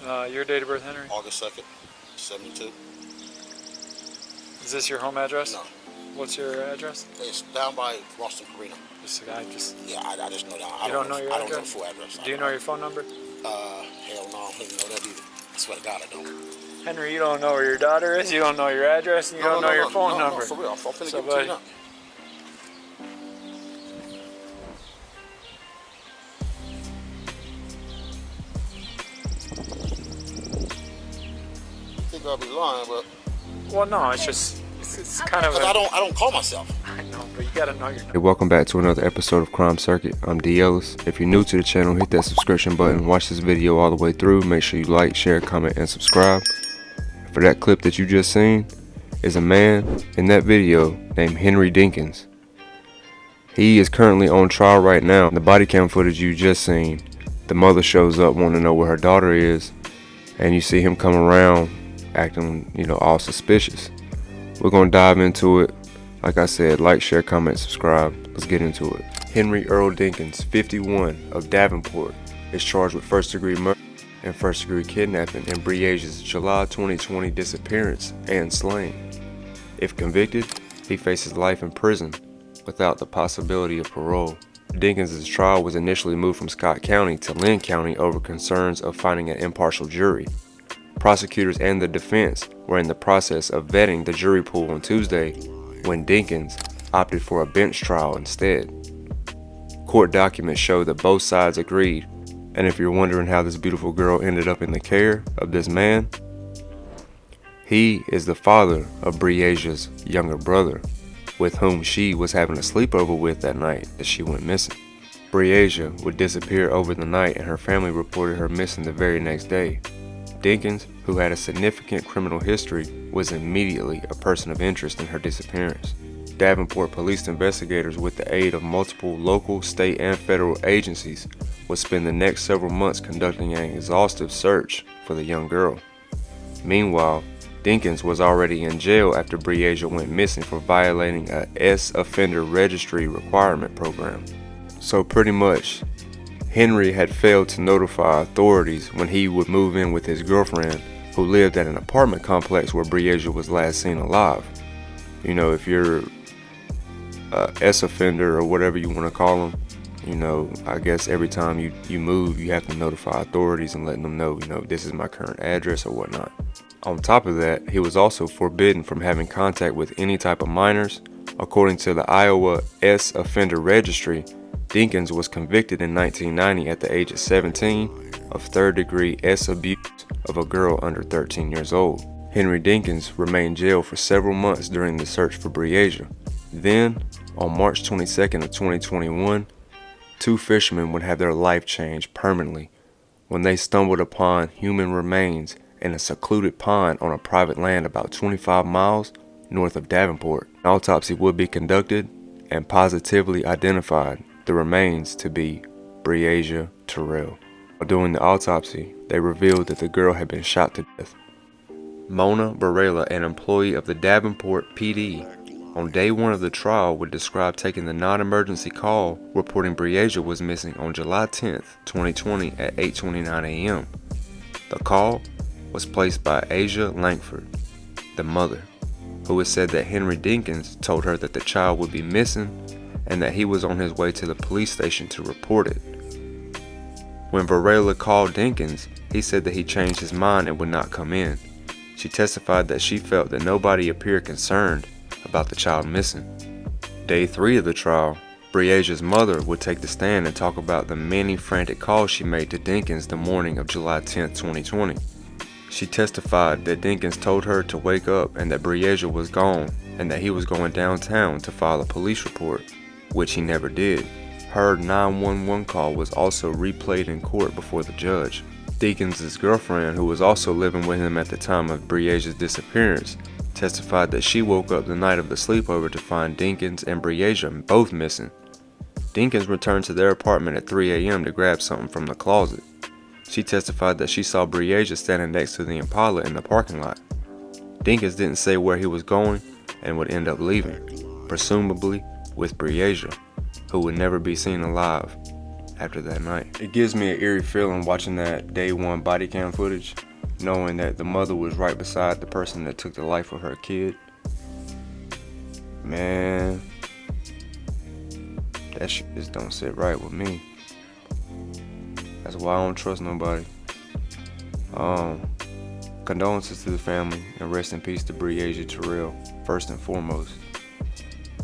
Your date of birth, Henry? August 2nd, 72. Is this your home address? No. What's your address? It's down by Ralston Carino. Yeah, I just know that. You don't know your address? I don't know the full address. Do you know your phone number? Hell no, I don't even know that either. I swear to God, I don't. Henry, you don't know where your daughter is, you don't know your address, and you don't know your phone number. No, for real. I'm finna So, give it to you now. I think I'll be lying, but... Well, no, it's kind of... Because I don't call myself. I know, but you gotta know your... Hey, welcome back to another episode of Crime Circuit. I'm D. Ellis. If you're new to the channel, hit that subscription button. Watch this video all the way through. Make sure you like, share, comment, and subscribe. For that clip that you just seen is a man in that video named Henry Dinkins. He is currently on trial right now. The body cam footage you just seen, the mother shows up wanting to know where her daughter is, and you see him come around acting, all suspicious. We're gonna dive into it. Like I said, like, share, comment, subscribe. Let's get into it. Henry Earl Dinkins, 51, of Davenport, is charged with first-degree murder and first-degree kidnapping in Breasia's July 2020 disappearance and slaying. If convicted, he faces life in prison without the possibility of parole. Dinkins' trial was initially moved from Scott County to Lynn County over concerns of finding an impartial jury. Prosecutors and the defense were in the process of vetting the jury pool on Tuesday when Dinkins opted for a bench trial instead. Court documents show that both sides agreed, and if you're wondering how this beautiful girl ended up in the care of this man, he is the father of Breasia's younger brother, with whom she was having a sleepover with that night as she went missing. Breasia would disappear over the night, and her family reported her missing the very next day. Dinkins, who had a significant criminal history, was immediately a person of interest in her disappearance. Davenport police investigators, with the aid of multiple local, state, and federal agencies, would spend the next several months conducting an exhaustive search for the young girl. Meanwhile, Dinkins was already in jail after Breasia went missing for violating a S offender registry requirement program. So pretty much, Henry had failed to notify authorities when he would move in with his girlfriend, who lived at an apartment complex where Breasia was last seen alive. If you're a S offender or whatever you want to call them, I guess every time you move, you have to notify authorities and let them know, this is my current address or whatnot. On top of that, he was also forbidden from having contact with any type of minors. According to the Iowa S Offender Registry, Dinkins was convicted in 1990 at the age of 17 of third-degree S abuse of a girl under 13 years old. Henry Dinkins remained jailed for several months during the search for Breasia. Then, on March 22nd of 2021, two fishermen would have their life changed permanently when they stumbled upon human remains in a secluded pond on a private land about 25 miles north of Davenport. An autopsy would be conducted and positively identified the remains to be Breasia Terrell. During the autopsy, they revealed that the girl had been shot to death. Mona Barela, an employee of the Davenport PD, on day one of the trial would describe taking the non-emergency call reporting Breasia was missing on July 10th, 2020 at 8:29 a.m. The call was placed by Asia Langford, the mother, who had said that Henry Dinkins told her that the child would be missing and that he was on his way to the police station to report it. When Varela called Dinkins, he said that he changed his mind and would not come in. She testified that she felt that nobody appeared concerned about the child missing. Day 3 of the trial, Breasia's mother would take the stand and talk about the many frantic calls she made to Dinkins the morning of July 10, 2020. She testified that Dinkins told her to wake up and that Breasia was gone and that he was going downtown to file a police report, which he never did. Her 911 call was also replayed in court before the judge. Dinkins' girlfriend, who was also living with him at the time of Breasia's disappearance, testified that she woke up the night of the sleepover to find Dinkins and Breasia both missing. Dinkins returned to their apartment at 3 a.m. to grab something from the closet. She testified that she saw Breasia standing next to the Impala in the parking lot. Dinkins didn't say where he was going and would end up leaving, presumably with Breasia, who would never be seen alive after that night. It gives me an eerie feeling watching that day one body cam footage, knowing that the mother was right beside the person that took the life of her kid. Man, that shit just don't sit right with me. That's why I don't trust nobody. Condolences to the family, and rest in peace to Breasia Terrell, first and foremost.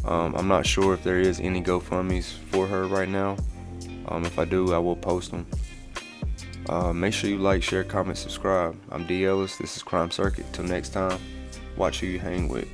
I'm not sure if there is any GoFundMes for her right now. If I do, I will post them. Make sure you like, share, comment, subscribe. I'm D. Ellis. This is Crime Circuit. Till next time, watch who you hang with.